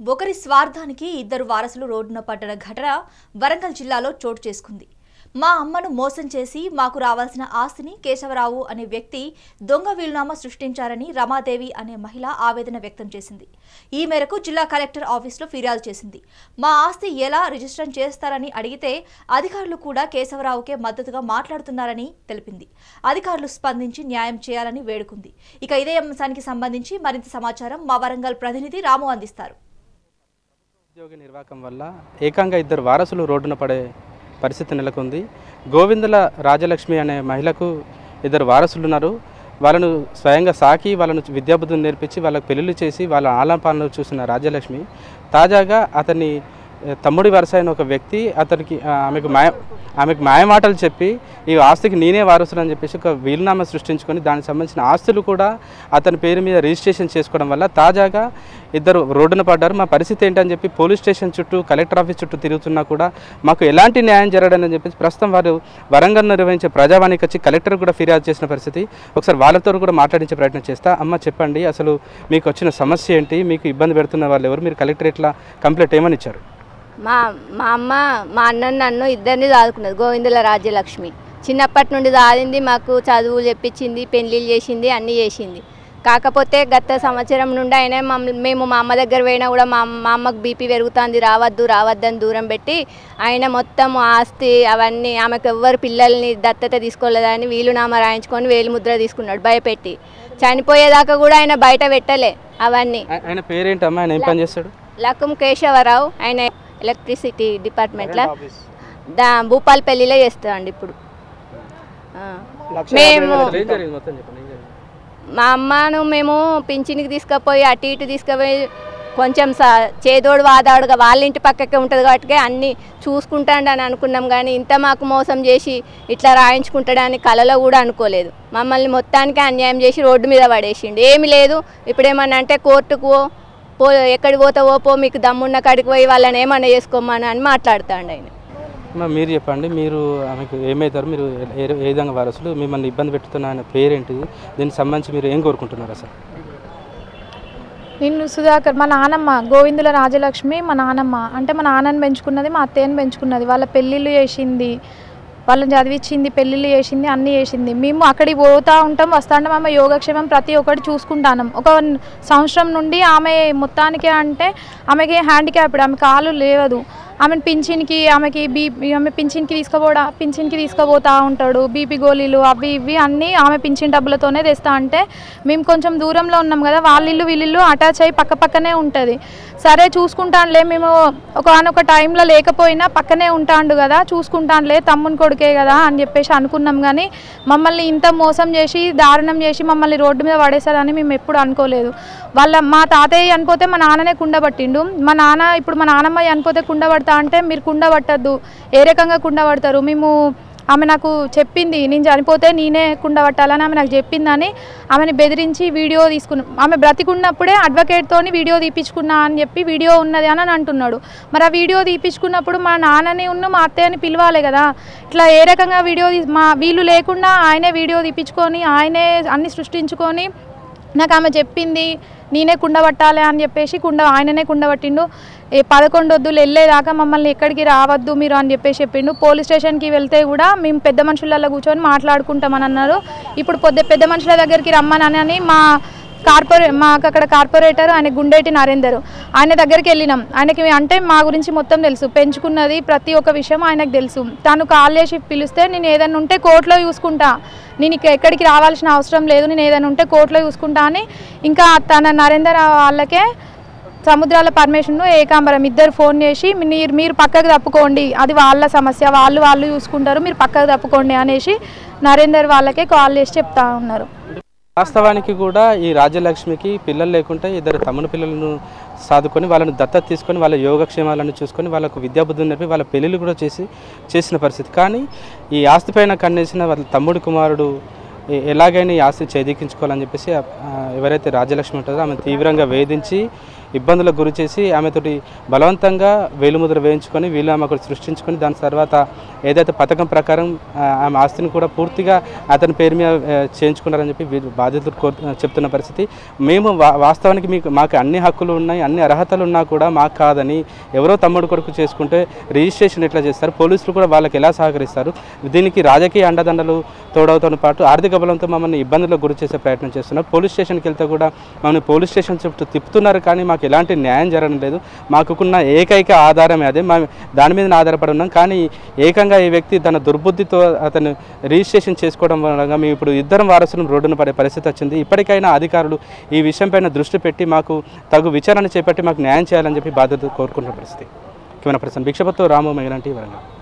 ఒకరి స్వార్థానికి ఇద్దరు వారసులు రోడ్డున పడ్డ ఘటన వరంగల్ జిల్లాలో చోటు చేసుకుంది. మా అమ్మను మోసం చేసి మాకు రావాల్సిన ఆస్తిని కేశవరావు అనే వ్యక్తి దొంగ వీలునామా సృష్టించారని రమాదేవి అనే మహిళ ఆవేదన వ్యక్తం చేసింది. ఈ మేరకు జిల్లా కలెక్టర్ ఆఫీసులో ఫిర్యాదు చేసింది. మా ఆస్తి ఎలా రిజిస్టర్ చేస్తారని అడిగితే అధికారులు కూడా కేశవరావుకే మద్దతుగా మాట్లాడుతున్నారని తెలిపింది. అధికారులు స్పందించి న్యాయం చేయాలని వేడుకుంది. ఇక ఇదే అంశానికి సంబంధించి మరింత సమాచారం మా వరంగల్ ప్రతినిధి రాము అందిస్తారు. ఉద్యోగ నిర్వాహకం వల్ల ఏకంగా ఇద్దరు వారసులు రోడ్డున పడే పరిస్థితి నెలకొంది. గోవిందుల రాజలక్ష్మి అనే మహిళకు ఇద్దరు వారసులు ఉన్నారు. వాళ్ళను స్వయంగా సాకి వాళ్ళను విద్యాబుద్ధులు నేర్పించి వాళ్ళకు పెళ్లిళ్ళు చేసి వాళ్ళ ఆలంపాలను చూసిన రాజలక్ష్మి తాజాగా అతన్ని తమ్ముడి వరుస అయిన ఒక వ్యక్తి అతనికి ఆమెకు మాయమాటలు చెప్పి ఈ ఆస్తికి నేనే వారసులు అని చెప్పేసి ఒక వీలునామా సృష్టించుకొని దానికి సంబంధించిన ఆస్తులు కూడా అతని పేరు మీద రిజిస్ట్రేషన్ చేసుకోవడం వల్ల తాజాగా ఇద్దరు రోడ్డున పడ్డారు. మా పరిస్థితి ఏంటని చెప్పి పోలీస్ స్టేషన్ చుట్టూ కలెక్టర్ ఆఫీస్ చుట్టూ తిరుగుతున్నా కూడా మాకు ఎలాంటి న్యాయం జరగడని చెప్పేసి ప్రస్తుతం వారు వరంగల్ నిర్వహించే ప్రజావాణికి వచ్చి కలెక్టర్ కూడా ఫిర్యాదు చేసిన పరిస్థితి. ఒకసారి వాళ్ళతో కూడా మాట్లాడించే ప్రయత్నం చేస్తా. అమ్మ చెప్పండి, అసలు మీకు వచ్చిన సమస్య ఏంటి, మీకు ఇబ్బంది పెడుతున్న వాళ్ళు ఎవరు, మీరు కలెక్టరేట్లా కంప్లైంట్ ఏమని ఇచ్చారు? మా అమ్మ మా అన్న నన్ను ఇద్దరిని చదువుకున్నది. గోవిందుల రాజ్యలక్ష్మి చిన్నప్పటి నుండి చదివింది, మాకు చదువులు చెప్పించింది, పెళ్ళిళ్ళు చేసింది, అన్నీ చేసింది. కాకపోతే గత సంవత్సరం నుండి ఆయన మేము మా అమ్మ దగ్గర పోయినా కూడా మా అమ్మకు బీపీ పెరుగుతుంది, రావద్దని దూరం పెట్టి ఆయన మొత్తం ఆస్తి అవన్నీ ఆమెకు ఎవ్వరు పిల్లల్ని దత్తత తీసుకోలేదని వీలునామా రాయించుకొని వేలిముద్ర తీసుకున్నాడు భయపెట్టి. చనిపోయేదాకా కూడా ఆయన బయట పెట్టలే అవన్నీ. ఆయన పేరేంటమ్మా, ఆయన ఏం పని చేస్తాడు? లక్కం కేశవరావు. ఆయన ఎలక్ట్రిసిటీ డిపార్ట్మెంట్లో భూపాలపల్లిలో చేస్తామండి. ఇప్పుడు మేము మా అమ్మను మేము పింఛన్కి తీసుకుపోయి అటు ఇటు తీసుకుపోయి కొంచెం చేదోడు వాదాడుగా వాళ్ళ ఇంటి పక్కకే ఉంటుంది కాబట్టి అన్నీ చూసుకుంటాడు అని అనుకున్నాం. కానీ ఇంత మాకు మోసం చేసి ఇట్లా రాయించుకుంటాడని కలలో కూడా అనుకోలేదు. మమ్మల్ని మొత్తానికి అన్యాయం చేసి రోడ్డు మీద పడేసిండు. ఏమి లేదు, ఇప్పుడేమన్నా అంటే కోర్టుకు పో, ఎక్కడికి పోతావో పో, మీకు దమ్మున్న కాడికి పోయి వాళ్ళని ఏమన్నా చేసుకోమని అని మాట్లాడుతాండు ఆయన. మీరు చెప్పండి, మీరు ఆమెకు ఏమవుతారు, మీరు ఏ విధంగా వారసులు, మిమ్మల్ని ఇబ్బంది పెట్టుతున్న ఆయన పేరేంటిది, దీనికి సంబంధించి మీరు ఏం కోరుకుంటున్నారు అసలు? నేను సుధాకర్, మా నానమ్మ గోవిందుల రాజలక్ష్మి. మా నానమ్మ అంటే మా నాన్నని పెంచుకున్నది, మా అత్తయ్యని పెంచుకున్నది. వాళ్ళ పెళ్ళిళ్ళు చేసింది, వాళ్ళని చదివించింది, పెళ్ళిళ్ళు చేసింది, అన్నీ చేసింది. మేము అక్కడికి పోతూ ఉంటాం, వస్తూ ఉంటాం. ఆమె యోగక్షేమం ప్రతి ఒక్కటి చూసుకుంటాం. ఒక సంవత్సరం నుండి ఆమె మొత్తానికి అంటే ఆమెకి హ్యాండిక్యాప్డ్, ఆమె కాలు లేవదు. ఆమెను ఆమె పింఛన్కి తీసుకుపోతూ ఉంటాడు. బీపీ గోళీలు అవి ఇవి అన్నీ ఆమె పింఛన్ డబ్బులతోనే తెస్తా. అంటే మేము కొంచెం దూరంలో ఉన్నాం కదా, వాళ్ళిల్లు వీళ్ళిల్లు అటాచ్ అయ్యి పక్కనే ఉంటుంది. సరే చూసుకుంటానులే, మేము ఒక టైంలో లేకపోయినా పక్కనే ఉంటాడు కదా, చూసుకుంటానులే, తమ్ముని కొడుకే కదా అని చెప్పేసి అనుకున్నాం. కానీ మమ్మల్ని ఇంత మోసం చేసి దారుణం చేసి మమ్మల్ని రోడ్డు మీద పడేసారని మేము ఎప్పుడు అనుకోలేదు. మా తాతయ్య చనిపోతే మా నాన్ననే కుండబట్టిండు. మా నాన్నమ్మ చనిపోతే కుండబడతా అంటే మీరు కుండబట్టద్దు, ఏ రకంగా కుండబడతారు, ఆమె నాకు చెప్పింది, నేను చనిపోతే నేనే కుండబట్టాలని ఆమె నాకు చెప్పిందని ఆమెను బెదిరించి వీడియో తీసుకున్నాం. ఆమె బ్రతికున్నప్పుడే అడ్వకేట్తోని వీడియో తీపించుకున్నా అని చెప్పి వీడియో ఉన్నది అని అంటున్నాడు. మరి ఆ వీడియో తీపించుకున్నప్పుడు మా నాన్నని మా అత్తయ్యని పిలవాలి కదా. ఇట్లా ఏ రకంగా వీళ్ళు లేకుండా ఆయనే వీడియో తీపించుకొని ఆయనే అన్ని సృష్టించుకొని నాకు ఆమె చెప్పింది నేనే కుండబట్టాలి అని చెప్పేసి ఆయననే కుండబట్టిండు. 11 వద్దులు వెళ్ళేదాకా మమ్మల్ని ఎక్కడికి రావద్దు మీరు అని చెప్పేసి చెప్పిండు. పోలీస్ స్టేషన్కి వెళ్తే కూడా మేము పెద్ద మనుషులలో కూర్చొని మాట్లాడుకుంటామని అన్నారు. ఇప్పుడు పెద్ద మనుషుల దగ్గరికి రమ్మనని మాకు అక్కడ కార్పొరేటర్ ఆయన గుండేటి నరేందర్, ఆయన దగ్గరికి వెళ్ళినాం. ఆయనకి అంటే మా గురించి మొత్తం తెలుసు, పెంచుకున్నది ప్రతి ఒక్క విషయం ఆయనకు తెలుసు. తను కాల్ చేసి పిలిస్తే నేను ఏదైనా ఉంటే కోర్టులో చూసుకుంటా, నేను ఎక్కడికి రావాల్సిన అవసరం లేదు, నేను ఏదైనా ఉంటే కోర్టులో చూసుకుంటా అని ఇంకా తన నరేందర్ వాళ్ళకే సముద్రాల పరమేశ్వరును ఏకాంబరం ఇద్దరు ఫోన్ చేసి మీరు పక్కకు తప్పుకోండి, అది వాళ్ళ సమస్య, వాళ్ళు చూసుకుంటారు, మీరు పక్కకు తప్పుకోండి అనేసి నరేందర్ వాళ్ళకే కాల్ చేసి చెప్తా ఉన్నారు. వాస్తవానికి కూడా ఈ రాజ్యలక్ష్మికి పిల్లలు లేకుంటే ఇద్దరు తమ్ముని పిల్లలను సాదుకొని వాళ్ళను దత్తత తీసుకొని వాళ్ళ యోగక్షేమాలను చూసుకొని వాళ్ళకు విద్యాబుద్ధులు నేర్పి వాళ్ళ పెళ్ళిళ్ళు కూడా చేసిన పరిస్థితి. కానీ ఈ ఆస్తిపైన కన్నేసిన వాళ్ళ తమ్ముడు కుమారుడు ఎలాగైనా ఈ ఆస్తి చేదికించుకోవాలని చెప్పేసి ఎవరైతే రాజ్యలక్ష్మి ఉంటుందో ఆమె తీవ్రంగా వేధించి ఇబ్బందులకు గురి చేసి ఆమెతోటి బలవంతంగా వేలుముద్ర వేయించుకొని వీళ్ళు ఆమె ఒకటి సృష్టించుకొని దాని తర్వాత ఏదైతే పథకం ప్రకారం ఆమె ఆస్తిని కూడా పూర్తిగా అతని పేరు మీద చేయించుకున్నారని చెప్పి వీళ్ళు బాధితులు చెప్తున్న పరిస్థితి. మేము వాస్తవానికి మాకు అన్ని హక్కులు ఉన్నాయి, అన్ని అర్హతలు ఉన్నా కూడా మాకు కాదని ఎవరో తమ్ముడు కొడుకు చేసుకుంటే రిజిస్ట్రేషన్ ఎట్లా చేస్తారు, పోలీసులు కూడా వాళ్ళకి ఎలా సహకరిస్తారు, దీనికి రాజకీయ అండదండలు తోడవుతో పాటు ఆర్థిక బలంతో మమ్మల్ని ఇబ్బందులకు గురి చేసే ప్రయత్నం చేస్తున్నారు. పోలీస్ స్టేషన్కి వెళ్తే కూడా మమ్మల్ని పోలీస్ స్టేషన్ చుట్టూ తిప్పుతున్నారు, కానీ మాకు ఎలాంటి న్యాయం జరగడం లేదు. మాకున్న ఏకైక ఆధారమే అదే, దాని మీద ఆధారపడి ఉన్నాం. కానీ ఏకంగా ఈ వ్యక్తి తన దుర్బుద్ధితో అతను రిజిస్ట్రేషన్ చేసుకోవడం వల్ల మేము ఇప్పుడు ఇద్దరం వారసులను రోడ్డున పడే పరిస్థితి వచ్చింది. ఇప్పటికైనా అధికారులు ఈ విషయంపైన దృష్టి పెట్టి మాకు తగు విచారణ చేపట్టి మాకు న్యాయం చేయాలని చెప్పి బాధ్యత కోరుకుంటున్న పరిస్థితి. కెమెరా పర్సన్ భిక్షపతితో రాము, మైలాంటి, వరంగల్.